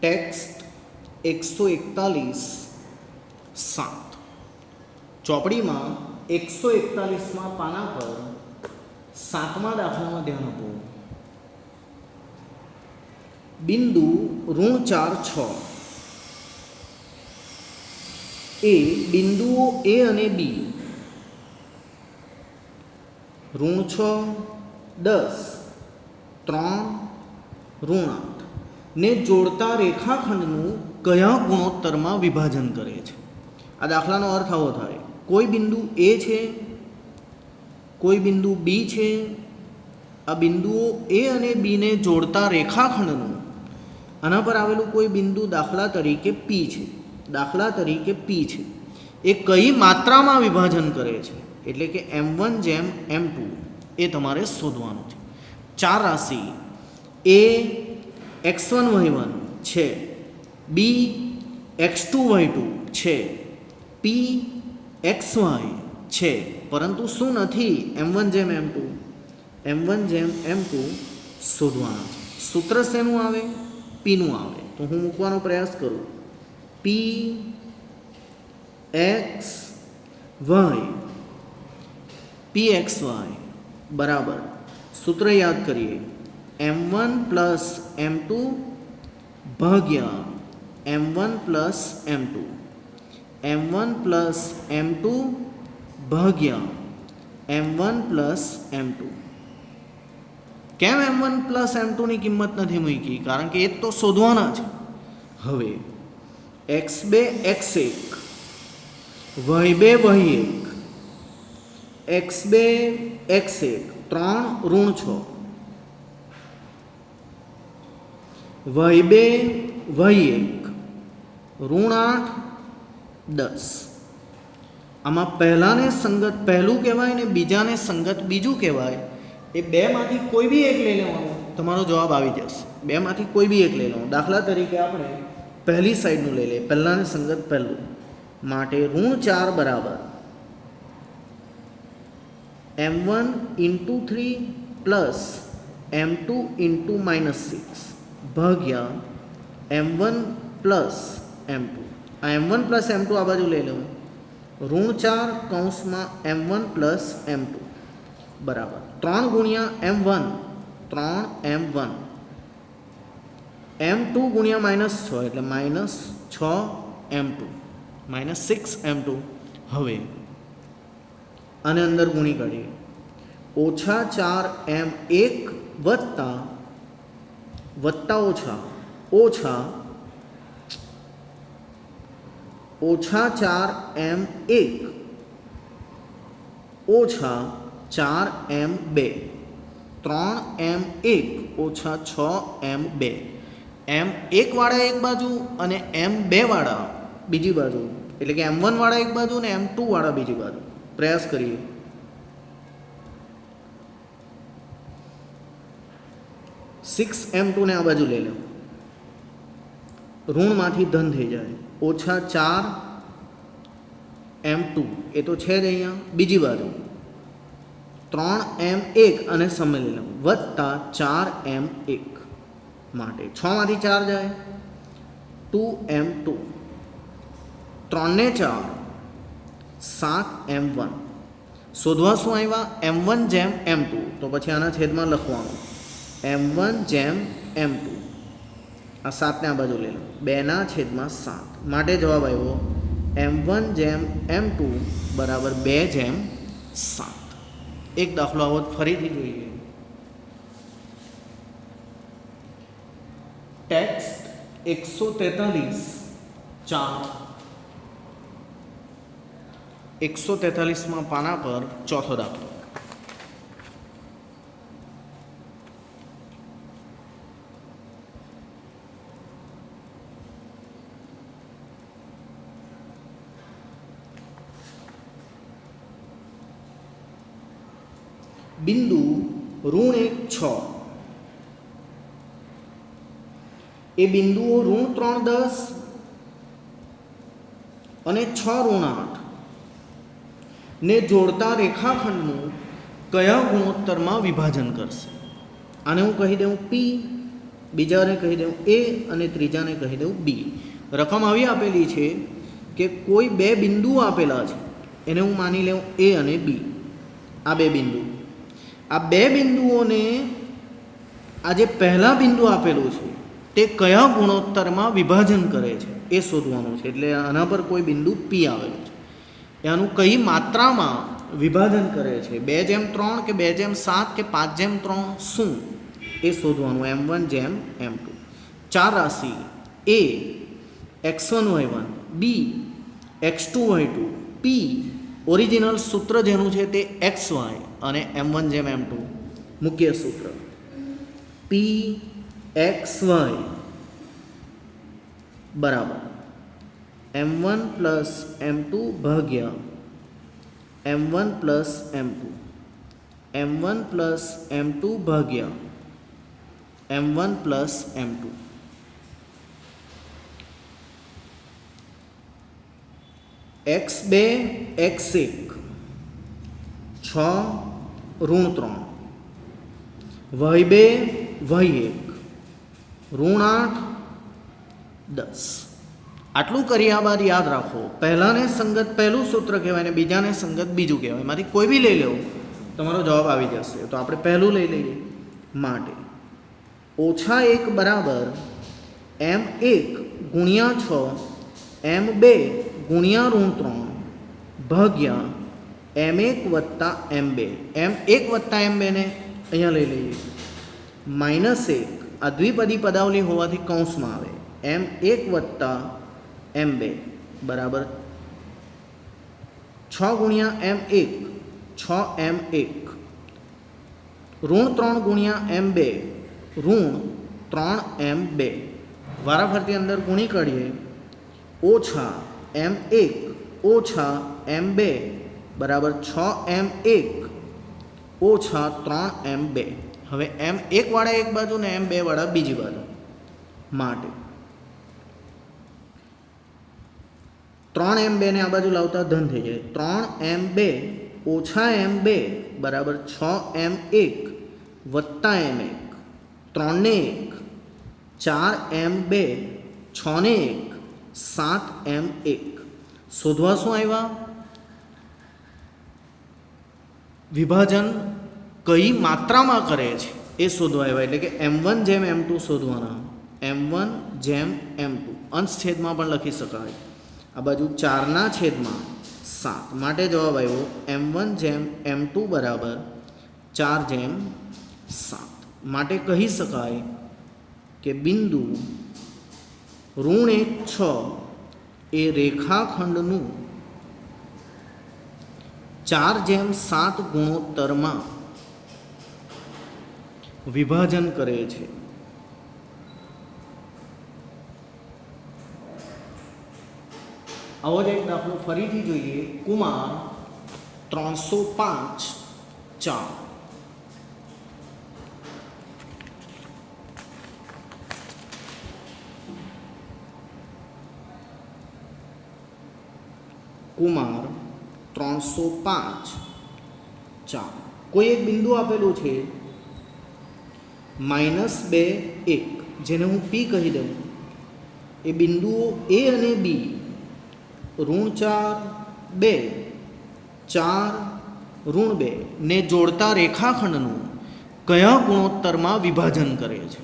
Text 141 7 ચોપડીમાં 141માં પાના પર 7મા દાખલામાં ધ્યાન આપો. બિંદુ ઋણ 4 6 એ બિંદુઓ એ અને બી ઋણ 6 10 3 ઋણ 8 ને જોડતા રેખાખંડનું કયા ગુણોત્તરમાં વિભાજન કરે છે? આ દાખલાનો અર્થ આવો થાય: કોઈ બિંદુ એ છે, કોઈ બિંદુ બી છે. આ બિંદુઓ એ અને બીને જોડતા રેખાખંડનું આના પર આવેલું કોઈ બિંદુ દાખલા તરીકે પી છે, એ કઈ માત્રામાં વિભાજન કરે છે? એટલે કે m1/m2 એ તમારે શોધવાનું છે. ચાર રાશિ એ x1y1 છે, બી x2y2 છે, પી xy છે, પરંતુ શું નથી? m1/m2 શોધવાના છે. સૂત્ર શેનું આવે? પીનું આવે. તો હું મૂકવાનો પ્રયાસ કરું. પી એક્સ વાય બરાબર, સૂત્ર યાદ કરીએ, m1 + m2 ભાગ્યા m1 + m2, m1 + m2 ભાગ્યા m1 + m2. કેમ m1 + m2 ની કિંમત નથી મૂકી? કારણ કે એ તો શોધવાના છે. હવે x2 x1 y2 y1, x2 x1 3 ઋણ 6, y2 y1 ઋણ 8 10. આમાં પહેલાને સંગત પહેલું કહેવાય ને બીજાને સંગત બીજું કહેવાય. એ બેમાંથી કોઈ બી એક લઈ લેવાનું, તમારો જવાબ આવી જશે. બેમાંથી કોઈ બી એક લઈ લેવાનું. દાખલા તરીકે આપણે પહેલી સાઈડનું લઈ લઈએ, પહેલાને સંગત પહેલું. માટે ઋણ 4 બરાબર m1 × 3 + m2 × -6 ભાગ્યા m1 + m2. આ m1 + m2 આ બાજુ લઈ લઉં. ઋણ 4 કૌંસમાં m1 + m2 બરાબર 3 × m1 3m1, m2 × -6 એટલે -6m2 -6m2. હવે આને અંદર ગુણી કાઢીએ. -4m1 વત્તા ઓછા -4m1 ઓછા 4m2, 3m1 ઓછા 6m2. m1 વાળા એક બાજુ અને m2 વાળા બીજી બાજુ, એટલે કે m1 વાળા એક બાજુ અને m2 વાળા બીજી બાજુ. પ્રયાસ કરીએ. 6m2 ને આ બાજુ લઈ લો, ઋણમાંથી ધન થઈ જાય. ઓછા 4m2 એ તો છે જ અહીંયા, બીજી બાજુ 3m1 અને સમય લઈ લો વત્તા 4m1 માટે 6માંથી 4 જાય 2m2, 3 ને 4 7m1. શોધવા શું આવ્યા? m1/m2. તો પછી આના છેદમાં લખવાનું m1/m2. આ 7ને આ બાજુ લઈ લો, 2/7 માટે જવાબ આવ્યો m1/m2 બરાબર 2/7. એક દાખલો આવો ફરીથી જોઈએ. ટેક્સ્ટ 143 4 143માં પાના પર ચોથો દાખલો. બિંદુ ઋણ 1 6 એ બિંદુઓ ઋણ 3 10 અને 6 ઋણ 8 ને જોડતા રેખાખંડનું કયા ગુણોત્તરમાં વિભાજન કરશે? આને હું કહી દઉં P બીજાને કહી દઉં એ અને ત્રીજાને કહી દઉં બી. રકમ આવી આપેલી છે કે કોઈ બે બિંદુઓ આપેલા છે, એને હું માની લઉં એ અને બી. આ બે બિંદુ, આ બે બિંદુઓને આ જે પહેલા બિંદુ આપેલું છે તે કયા ગુણોત્તરમાં વિભાજન કરે છે એ શોધવાનું છે. એટલે આના પર કોઈ બિંદુ પી આવેલું છે, એનું કઈ માત્રામાં વિભાજન કરે છે, 2:3 કે 2:7 કે 5:3 શું એ શોધવાનું. m1 m2. ચાર રાશિ એ x1 y1, બી x2 y2, પી ઓરિજિનલ સૂત્ર જેનું છે તે xy અને m1 m2 મુખ્ય સૂત્ર પી xy બરાબર m1 પ્લસ m2 ભાગ્યા m1 plus m2, m1 plus m2 ભાગ્યા m1 plus m2. x2 x1 6 ઋણ 3, y2 y1 ઋણ 8 10. આટલું કર્યા બાદ યાદ રાખો, પહેલાને સંગત પહેલું સૂત્ર કહેવાય ને બીજાને સંગત બીજું કહેવાય. મારી કોઈ બી લઈ લેવું, તમારો જવાબ આવી જશે. તો આપણે પહેલું લઈ લઈએ. માટે -1 બરાબર m1 ગુણ્યા 6 m2 ગુણ્યા ઋણ 3 ભાગ્યા m1 વત્તા m2. m1 વત્તા m2 ને અહીંયા લઈ લઈએ. -1 આ દ્વિપદી પદાવલી હોવાથી કૌંસમાં આવે. m1 વત્તા m2 બરાબર 6 ગુણ્યા m1 6m1 ઋણ 3 ગુણ્યા m2 ઋણ 3m2. વારાફરતી અંદર ગુણી કાઢીએ. ઓછા m1 ઓછા m2 બરાબર 6m1 ઓછા 3m2. હવે m1 વાળા એક બાજુ ને m2 વાળા બીજી બાજુ. માટે 3m2 ને આ બાજુ લાવતા ધન થઈ જાય. 3m2 ઓછા m2 બરાબર 6m1 વત્તા m1. 3 ને 1 4m2 6 ને 1 7m1. શોધવા શું આવ્યા? વિભાજન કઈ માત્રામાં કરે છે એ શોધવા આવ્યા. એટલે કે m1 જેમ m2 શોધવાના. m1 જેમ m2 અંશ છેદમાં પણ લખી શકાય. આ બાજુ 4/7 માટે જવાબ આવ્યો m1 જેમ m2 બરાબર 4/7. માટે કહી શકાય કે બિંદુ ઋણ 6 એ રેખાખંડનું 4/7 ગુણોત્તરમાં વિભાજન કરે છે. આવો જ એક દાખલો ફરીથી જોઈએ. કુમાર 305 4. કુમાર 305 4. કોઈ એક બિંદુ આપેલું છે -2 1, જેને હું પી કહી દઉં. એ બિંદુઓ એ અને બી ઋણ 4 2 4 ઋણ 2 ને જોડતા રેખાખંડનું કયા ગુણોત્તરમાં વિભાજન કરે છે?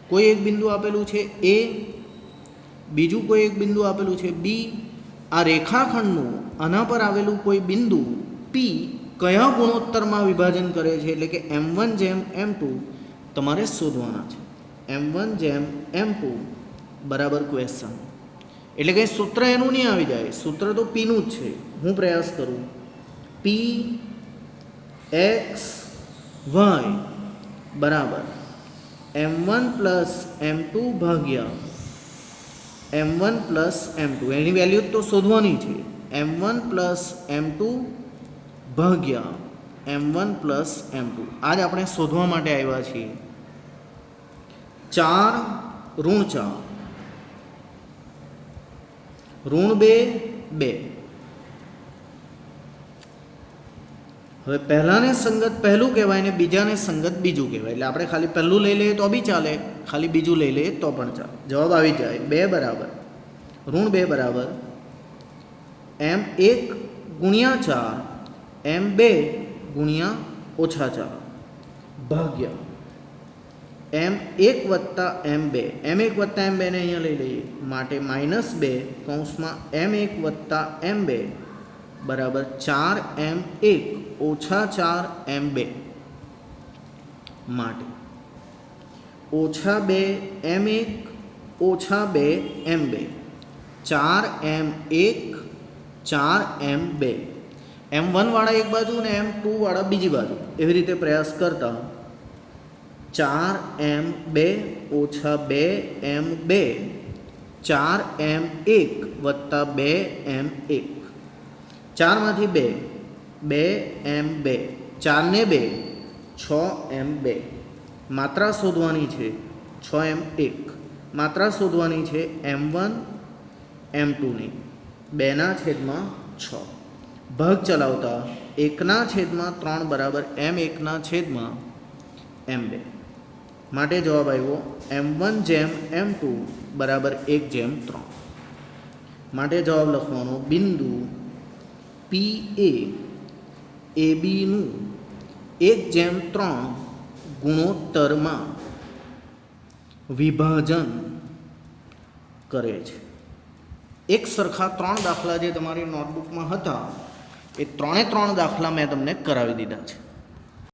કોઈ એક બિંદુ આપેલું છે એ, બીજું કોઈ એક બિંદુ આપેલું છે બી. આ રેખાખંડનું આના પર આવેલું કોઈ બિંદુ પી કયા ગુણોત્તરમાં વિભાજન કરે છે? એટલે કે m1 જેમ m2 તમારે શોધવાના છે. m1 જેમ m2 બરાબર ક્વેશ્ચન. એટલે કે સૂત્ર એનું નહીં આવી જાય, સૂત્ર તો પીનું જ છે. હું પ્રયાસ કરું. પી એક્સ વાય બરાબર m1 પ્લસ m2 ભાગ્યા m1 પ્લસ m2. એની વેલ્યુ તો શોધવાની છે. m1 પ્લસ m2 ભાગ્યા m1 પ્લસ m2. આજ આપણે શોધવા માટે આવ્યા છીએ. 4 ઋણ 4 ઋણ 2 2. હવે પહેલાને સંગત પહેલું કહેવાય ને બીજાને સંગત બીજું કહેવાય. એટલે આપણે ખાલી પહેલું લઈ લઈએ તો બી ચાલે, ખાલી બીજું લઈ લઈએ તો પણ ચાલે. જવાબ આવી જાય 2 બરાબર -2 બરાબર m1 ગુણ્યા 4 m2 ગુણ્યા -4 ભાગ્યા m1 વત્તા m2. m1 વત્તા m2 ને અહીંયા લઈ લઈએ માટે -2 કૌંસમાં m1 વત્તા m2 બરાબર 4m1 ઓછા 4m2 માટે -2m1 ઓછા 2m2 4m1 4m2 m1 વાળા એક બાજુ ને m2 વાળા બીજી બાજુ એવી રીતે પ્રયાસ કરતા 4m2 ઓછા 2m2 4m1 વત્તા 2m1 4 માંથી 2m2 4 ને 2 6m2 માત્રા શોધવાની છે 6m1 માત્રા શોધવાની છે m1 m2 ની 2/6 ભાગ ચલાવતા 1/3 બરાબર m1/m2 માટે જવાબ આવ્યો m1/m2 બરાબર 1/3 માટે જવાબ લખવાનો બિંદુ PA ABનું 1/3 ગુણોત્તરમાં વિભાજન કરે છે. એક સરખા 3 દાખલા જે તમારી નોટબુકમાં હતા એ 3 દાખલા મેં તમને કરાવી દીધા છે.